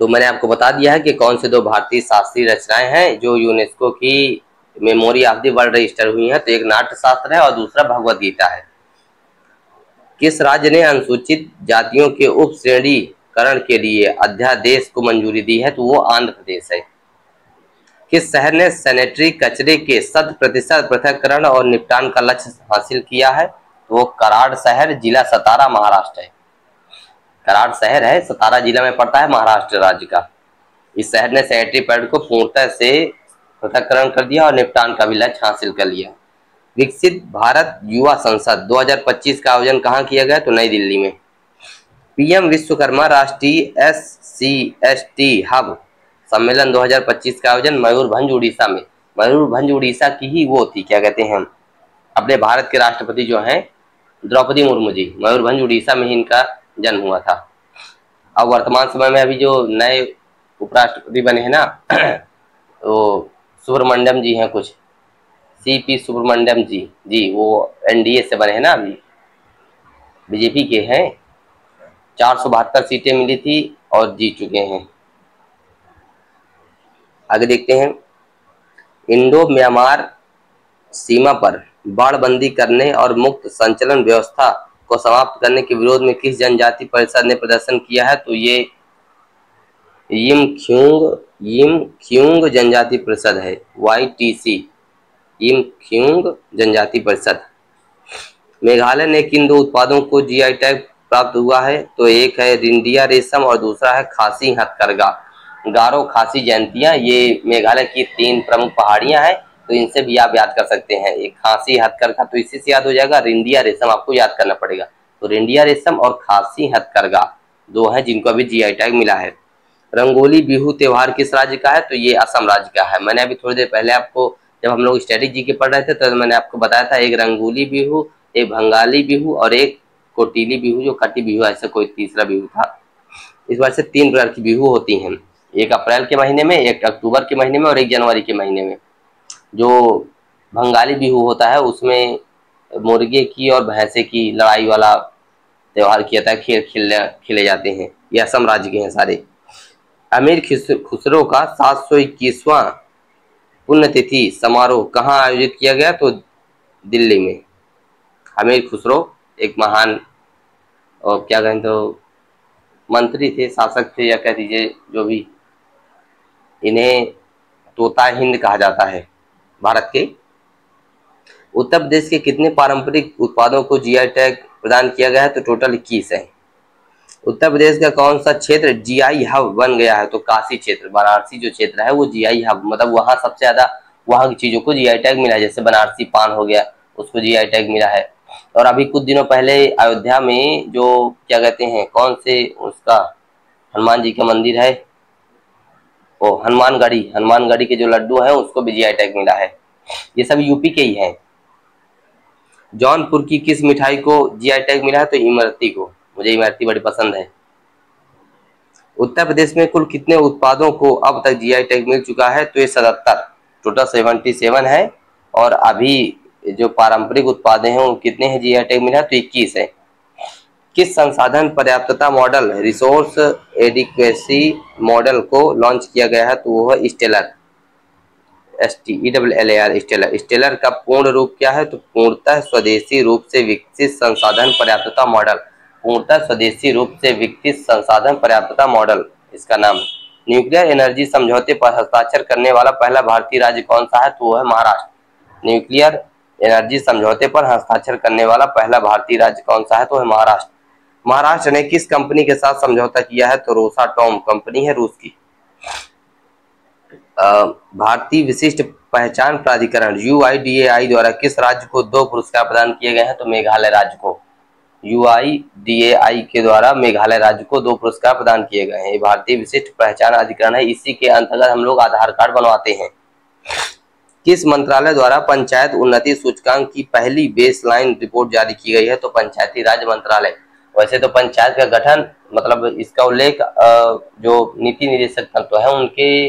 तो मैंने आपको बता दिया है कि कौन से 2 भारतीय शास्त्रीय रचनाएं हैं जो यूनेस्को की memory of the world register हुई हैं। तो एक नाट्य शास्त्र है और दूसरा भगवत गीता है। किस राज्य ने अनुसूचित जातियों के उप श्रेणी करण के लिए अध्यादेश को मंजूरी दी है, तो वो आंध्र प्रदेश है। किस शहर ने सैनिटरी कचरे के 100% पृथक्करण और निपटान का लक्ष्य हासिल किया है? तो वो कराड़ शहर, जिला सतारा, महाराष्ट्र है। कराड़ शहर है, सतारा जिला में पड़ता है, महाराष्ट्र राज्य का। इस शहर ने सैनिटरी पैड को पूर्णतः से पृथक्करण कर दिया और निपटान का भी लक्ष्य हासिल कर लिया। विकसित भारत युवा संसद 2025 का आयोजन कहाँ किया गया? तो नई दिल्ली में। पीएम विश्वकर्मा राष्ट्रीय SC/ST हब सम्मेलन 2025 का आयोजन मयूरभंज उड़ीसा में। मयूरभंज उड़ीसा की ही वो थी, क्या कहते हैं, अपने भारत के राष्ट्रपति जो हैं द्रौपदी मुर्मू जी, मयूरभंज उड़ीसा में ही इनका जन्म हुआ था। अब वर्तमान समय में अभी जो नए उपराष्ट्रपति बने हैं ना तो सुब्रमण्यम जी हैं, कुछ CP सुब्रमण्यम जी वो NDA से बने हैं ना, अभी बीजेपी के हैं। 472 सीटें मिली थी और जीत चुके हैं। आगे देखते हैं, इंडो म्यांमार सीमा पर बाड़बंदी करने और मुक्त संचलन व्यवस्था को समाप्त करने के विरोध में किस जनजाति परिषद ने प्रदर्शन किया है? तो ये यिमख्युंग जनजाति परिषद है, YTC, यिमख्युंग जनजाति परिषद। मेघालय ने किन 2 उत्पादों को GI टैग प्राप्त हुआ है? तो एक है रिंडिया रेशम और दूसरा है खासी हथकरघा। गारो खासी जयंतियां, ये मेघालय की 3 प्रमुख पहाड़ियां हैं, तो इनसे भी आप याद कर सकते हैं। एक खासी हथकरघा तो इसी से याद हो जाएगा, रिंडिया रेशम आपको याद करना पड़ेगा। तो रिंडिया रेशम और खासी हथकरघा 2 हैं जिनको अभी GI टैग मिला है। रंगोली बिहू त्योहार किस राज्य का है? तो ये असम राज्य का है। मैंने अभी थोड़ी देर पहले आपको, जब हम लोग स्ट्रेटेजी के पढ़ रहे थे, तो मैंने आपको बताया था एक रंगोली बिहू, एक भंगाली बिहू और एक कोटिली बिहू, जो कटी बिहू, ऐसा कोई तीसरा बिहू था। इस बार से 3 प्रकार की बिहू होती हैं, एक अप्रैल के महीने में, एक अक्टूबर के महीने में और एक जनवरी के महीने में। जो भंगाली बिहू होता है उसमें मुर्गे की और भैंसे की लड़ाई वाला त्योहार किया था, खेल खेले जाते हैं। ये असम राज्य के हैं सारे। अमीर खुसरो का 721वां पुण्यतिथि समारोह कहाँ आयोजित किया गया? तो दिल्ली में। अमीर खुसरो एक महान, और क्या कहें तो मंत्री थे, शासक थे, या कह दीजिए जो भी, इन्हें तोता हिंद कहा जाता है भारत के। उत्तर प्रदेश के कितने पारंपरिक उत्पादों को GI टैग प्रदान किया गया है? तो टोटल 21 है। उत्तर प्रदेश का कौन सा क्षेत्र GI हब बन गया है? तो काशी क्षेत्र, वाराणसी जो क्षेत्र है वो GI हब, मतलब वहाँ सबसे ज्यादा वहाँ की चीजों को GI टैग मिला है। जैसे बनारसी पान हो गया, उसको GI टैग मिला है। और अभी कुछ दिनों पहले अयोध्या में जो क्या कहते हैं, कौन से उसका हनुमान जी का मंदिर है, वो हनुमानगढ़ी के जो लड्डू हैं उसको भी GI टैग मिला है। ये सब यूपी के ही हैं। जौनपुर की किस मिठाई को GI टैग मिला है? तो इमरती को, मुझे इमरती बड़ी पसंद है। उत्तर प्रदेश में कुल कितने उत्पादों को अब तक GI टैग मिल चुका है? तो ये 77, टोटल 77 है। और अभी जो पारंपरिक उत्पाद हैं वो कितने हैं GI टैग मिला? तो 21 है। किस संसाधन पर्याप्तता मॉडल, रिसोर्स एडिक्वेसी मॉडल को लॉन्च किया गया है? तो वो है स्टेलर, STELLAR, स्टेलर। स्टेलर का पूर्ण रूप क्या है? तो पूर्णतः स्वदेशी रूप से विकसित संसाधन पर्याप्तता मॉडल। पूर्णतः स्वदेशी रूप से विकसित संसाधन पर्याप्तता मॉडल इसका नाम। न्यूक्लियर एनर्जी समझौते पर हस्ताक्षर करने वाला पहला भारतीय राज्य कौन सा है? तो वो है महाराष्ट्र। न्यूक्लियर एनर्जी समझौते पर हस्ताक्षर करने वाला पहला भारतीय राज्य कौन सा है? तो है महाराष्ट्र। महाराष्ट्र ने किस कंपनी के साथ समझौता किया है? तो रोसाटॉम कंपनी है रूस की। भारतीय विशिष्ट पहचान प्राधिकरण UIDAI द्वारा किस राज्य को 2 पुरस्कार प्रदान किए गए हैं? तो मेघालय राज्य को। UIDAI के द्वारा मेघालय राज्य को 2 पुरस्कार प्रदान किए गए हैं। ये भारतीय विशिष्ट पहचान अधिकरण है, इसी के अंतर्गत हम लोग आधार कार्ड बनवाते हैं। किस मंत्रालय द्वारा पंचायत उन्नति सूचकांक की पहली बेसलाइन रिपोर्ट जारी की गई है? तो पंचायती राज मंत्रालय। वैसे तो पंचायत का गठन, मतलब इसका उल्लेख जो नीति निदेशक तंत्र है उनके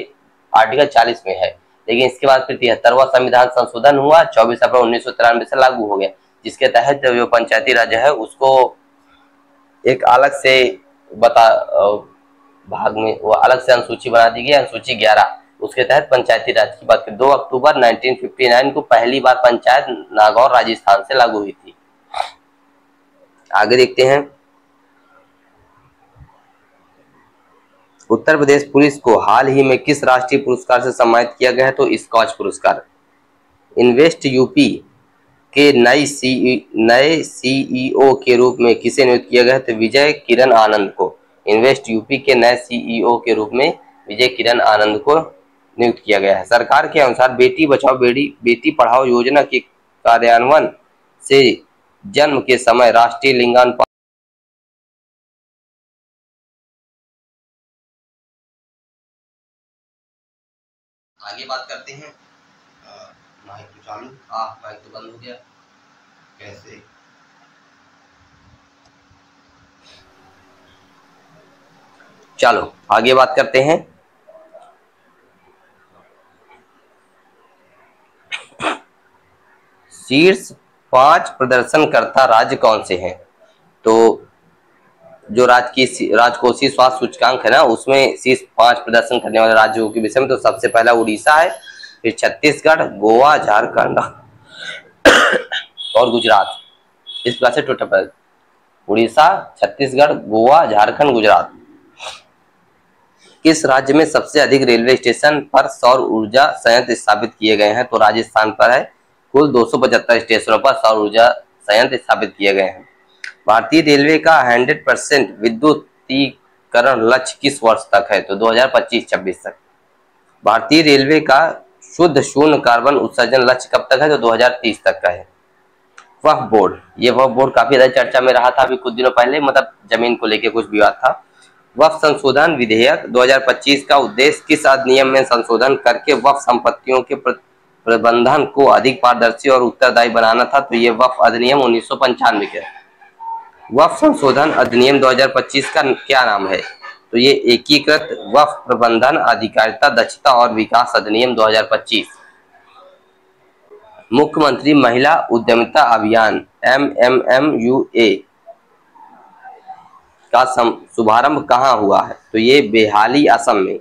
आर्टिकल 40 में है, लेकिन इसके बाद फिर 73वां संविधान संशोधन हुआ, 24 अप्रैल 1993 से लागू हो गया, जिसके तहत जो पंचायती राज है उसको एक अलग से भाग में वो अलग से अनुसूची बना दी गई, अनुसूची 11। उसके तहत पंचायती राज की बात करें, 2 अक्टूबर 1959 को पहली बार पंचायत नागौर राजस्थान से लागू हुई थी। आगे देखते हैं, उत्तर प्रदेश पुलिस को हाल ही में किस राष्ट्रीय पुरस्कार से सम्मानित किया गया है? तो स्कॉच पुरस्कार। इन्वेस्ट यूपी के नए सीईओ के रूप में किसे नियुक्त किया गया है? तो विजय किरण आनंद को। इन्वेस्ट यूपी के नए सीईओ के रूप में विजय किरण आनंद को नियुक्त किया गया है। सरकार के अनुसार बेटी बचाओ बेटी पढ़ाओ योजना के कार्यान्वयन से जन्म के समय राष्ट्रीय लिंगानुपात आगे बात करते हैं। माइक तो चालू, माइक तो बंद हो गया कैसे? चलो आगे बात करते हैं। शीर्ष 5 प्रदर्शनकर्ता राज्य कौन से हैं? तो जो राजकोषीय स्वास्थ्य सूचकांक है ना, उसमें शीर्ष 5 प्रदर्शन करने वाले राज्यों के विषय में तो सबसे पहला उड़ीसा है, फिर छत्तीसगढ़, गोवा, झारखंड और गुजरात। इस प्रकार से टोटल उड़ीसा, छत्तीसगढ़, गोवा, झारखंड, गुजरात। किस राज्य में सबसे अधिक रेलवे स्टेशन पर सौर ऊर्जा संयंत्र स्थापित किए गए हैं? तो राजस्थान पर है। कुल 275 स्टेशनों पर सौर ऊर्जा संयंत्र स्थापित किए गए हैं। भारतीय रेलवे का 100% विद्युतीकरण लक्ष्य किस वर्ष तक है? तो 2025-26 तक। भारतीय रेलवे का शुद्ध शून्य कार्बन उत्सर्जन लक्ष्य कब तक है? तो 2030 तक का है। वक्फ बोर्ड, ये वक्फ बोर्ड काफी ज्यादा चर्चा में रहा था अभी कुछ दिनों पहले, मतलब जमीन को लेकर कुछ विवाद था। वक्फ संशोधन विधेयक 2025 का उद्देश्य किस अधिनियम में संशोधन करके वक्फ संपत्तियों के प्रबंधन को अधिक पारदर्शी और उत्तरदायी बनाना था? तो ये वक्फ अधिनियम 1995 के। वक्फ संशोधन अधिनियम 2025 का क्या नाम है? तो ये एकीकृत वक्फ प्रबंधन अधिकारिता दक्षता और विकास अधिनियम 2025। मुख्यमंत्री महिला उद्यमिता अभियान MMMUA का शुभारंभ कहाँ हुआ है? तो ये बेहाली असम में।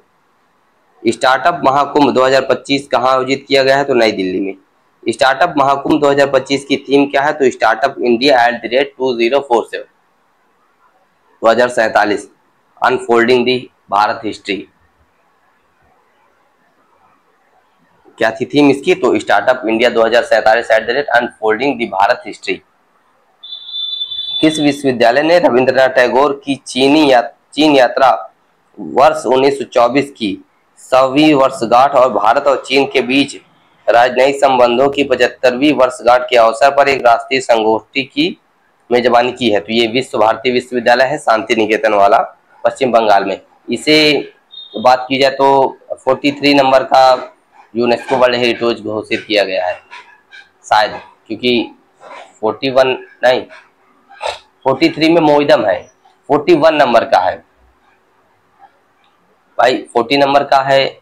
स्टार्टअप महाकुंभ 2025 कहाँ आयोजित किया गया है? तो नई दिल्ली में। स्टार्टअप महाकुंभ 2025 की थीम क्या है? तो स्टार्टअप इंडिया @2047 2047 अनफोल्डिंग दी भारत हिस्ट्री। क्या थी थीम इसकी? तो स्टार्टअप इंडिया 2047 अनफोल्डिंग दी भारत हिस्ट्री। किस विश्वविद्यालय ने रविंद्रनाथ टैगोर की चीन यात्रा वर्ष 1924 की 100वीं वर्षगांठ और भारत और चीन के बीच राजनयिक संबंधों की 75वीं वर्षगांठ के अवसर पर एक राष्ट्रीय संगोष्ठी की मेजबानी की है? तो ये विश्व भारती विश्वविद्यालय है, शांति निकेतन वाला, पश्चिम बंगाल में। इसे बात की जाए तो 43 नंबर का यूनेस्को वर्ल्ड हेरिटेज घोषित किया गया है शायद, क्योंकि 41 नहीं 43 में मोइदम है, 41 नंबर का है भाई, 40 नंबर का है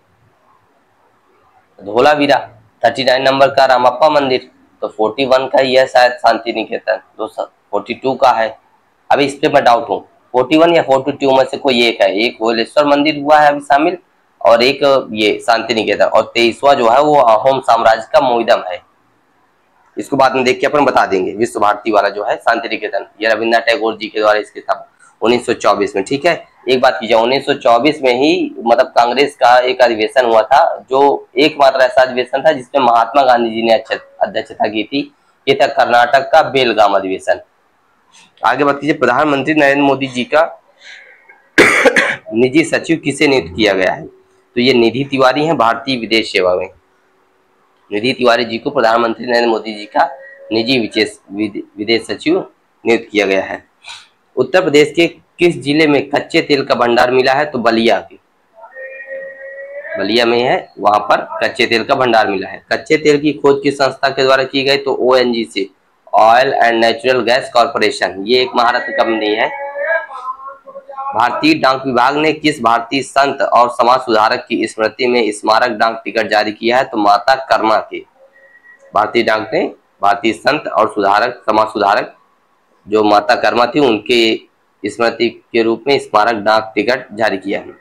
धोलावीरा, 39 नंबर का रामप्पा मंदिर, तो 41 का ही है शायद शांति निकेतन, 42 का है। अभी इस पे मैं डाउट हूँ, 41 या 42 में से कोई एक है। एक होलेश्वर मंदिर हुआ है अभी शामिल, और एक ये शांति निकेतन, और 23वां जो है वो अहोम साम्राज्य का मोइदम है। इसको बाद में देख के अपन बता देंगे। विश्व भारती वाला जो है शांति निकेतन, ये रविंद्रनाथ टैगोर जी के द्वारा इसकी स्थापना 1924 में। ठीक है, एक बात कीजिए, 1924 में ही मतलब कांग्रेस का एक अधिवेशन हुआ था, जो एकमात्र ऐसा अधिवेशन था जिसमें महात्मा गांधी जी ने अध्यक्षता की थी। ये था कर्नाटक का बेलगाम अधिवेशन। आगे बात कीजिए, प्रधानमंत्री नरेंद्र मोदी जी का निजी सचिव किसे नियुक्त किया गया है? तो ये निधि तिवारी हैं, भारतीय विदेश सेवा में। निधि तिवारी जी को प्रधानमंत्री नरेंद्र मोदी जी का निजी विदेश सचिव नियुक्त किया गया है। उत्तर प्रदेश के किस जिले में कच्चे तेल का भंडार मिला है? तो बलिया में है, वहां पर कच्चे तेल का भंडार मिला है। कच्चे तेल की खोज किस संस्था के द्वारा की गई? तो ONGC, oil and natural gas corporation, ये एक महारत्न कंपनी है। भारतीय डाक विभाग ने किस भारतीय संत और समाज सुधारक की स्मृति में स्मारक डाक टिकट जारी किया है? तो माता कर्मा के। भारतीय डाक ने भारतीय संत और समाज सुधारक जो माता कर्मा थी, उनके स्मृति के रूप में स्मारक डाक टिकट जारी किया है।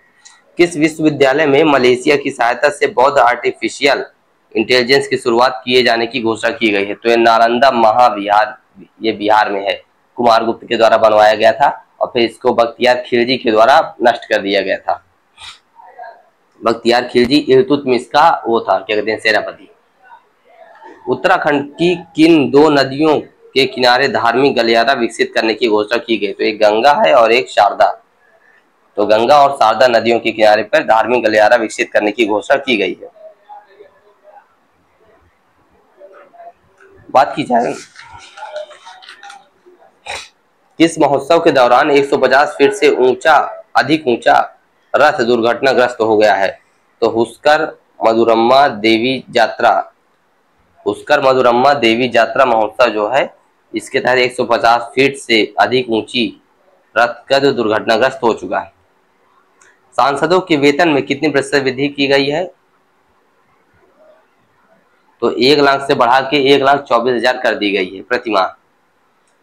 किस विश्वविद्यालय में मलेशिया की सहायता से बौद्ध आर्टिफिशियल इंटेलिजेंस की शुरुआत किए जाने की घोषणा की गई है? तो ये नालंदा महाविहार, ये बिहार में है, कुमार गुप्त के द्वारा बनवाया गया था और फिर इसको बख्तियार खिलजी के द्वारा नष्ट कर दिया गया था। बख्तियार खिलजी इल्तुतमिश का वो था, क्या कहते हैं, सेनापति। उत्तराखंड की किन दो नदियों के किनारे धार्मिक गलियारा विकसित करने की घोषणा की गई? तो एक गंगा है और एक शारदा। तो गंगा और शारदा नदियों के किनारे पर धार्मिक गलियारा विकसित करने की घोषणा की गई है। बात की जाए किस महोत्सव के दौरान 150 फीट से अधिक ऊंचा रथ दुर्घटनाग्रस्त हो गया है? तो हुस्कर मधुरम्मा देवी यात्रा महोत्सव जो है, इसके तहत 150 फीट से अधिक ऊंची रथ का जो दुर्घटनाग्रस्त हो चुका है। सांसदों के वेतन में कितनी प्रतिशत वृद्धि की गई है? तो 1 लाख से बढ़ा के 1,24,000 कर दी गई है प्रति माह।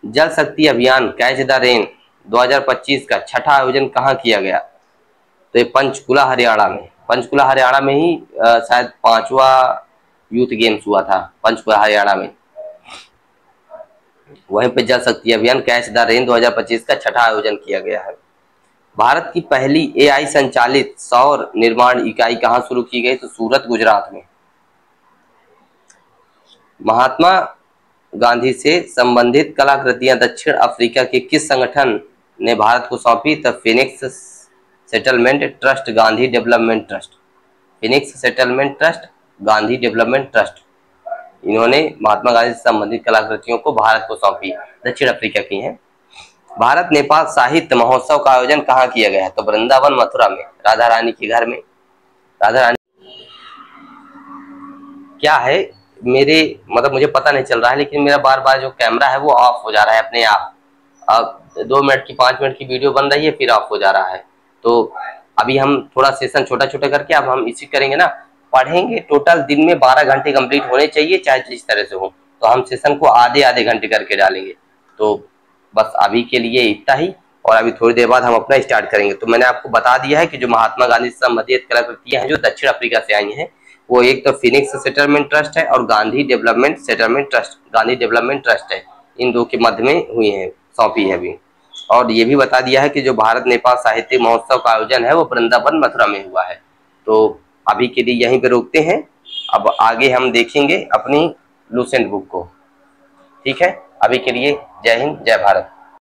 जल शक्ति अभियान कैच द रेन 2025 का छठा आयोजन कहाँ किया गया? तो ये पंचकुला हरियाणा में ही शायद 5वां यूथ गेम्स हुआ था पंचकुला हरियाणा में। वहीं पे जल शक्ति अभियान कैच द रेन 2025 का छठा आयोजन किया गया है। भारत की पहली AI संचालित सौर निर्माण इकाई कहाँ शुरू की गई? तो सूरत, गुजरात में। महात्मा गांधी से संबंधित कलाकृतियां दक्षिण अफ्रीका के किस संगठन ने भारत को सौंपी? तो Phoenix settlement trust, Gandhi development trust. Phoenix settlement trust, Gandhi development trust, इन्होंने महात्मा गांधी से संबंधित कलाकृतियों को भारत को सौंपी, दक्षिण अफ्रीका की हैं। भारत नेपाल साहित्य महोत्सव का आयोजन कहाँ किया गया है? तो वृंदावन, मथुरा में, राधा रानी के घर में। राधा रानी क्या है, मेरे मतलब मुझे पता नहीं चल रहा है, लेकिन मेरा बार बार जो कैमरा है वो ऑफ हो जा रहा है अपने आप। अब 2 मिनट की 5 मिनट की वीडियो बन रही है, फिर ऑफ हो जा रहा है। तो अभी हम थोड़ा सेशन छोटा छोटा करके अब हम इसी करेंगे ना, पढ़ेंगे। टोटल दिन में 12 घंटे कंप्लीट होने चाहिए, चाहे जिस तरह से हो। तो हम सेशन को आधे आधे घंटे करके डालेंगे। तो बस अभी के लिए इतना ही, और अभी थोड़ी देर बाद हम अपना स्टार्ट करेंगे। तो मैंने आपको बता दिया है कि जो महात्मा गांधी से संबंधित कलाकृतियां हैं जो दक्षिण अफ्रीका से आई हैं, वो एक तो फिनिक्स सेटलमेंट ट्रस्ट है और गांधी डेवलपमेंट ट्रस्ट है। इन दो के मध्य में हुई है, सौंपी है अभी। और ये भी बता दिया है कि जो भारत नेपाल साहित्य महोत्सव का आयोजन है वो वृंदावन, मथुरा में हुआ है। तो अभी के लिए यहीं पे रोकते हैं, अब आगे हम देखेंगे अपनी लूसेंट बुक को। ठीक है, अभी के लिए जय हिंद, जय भारत।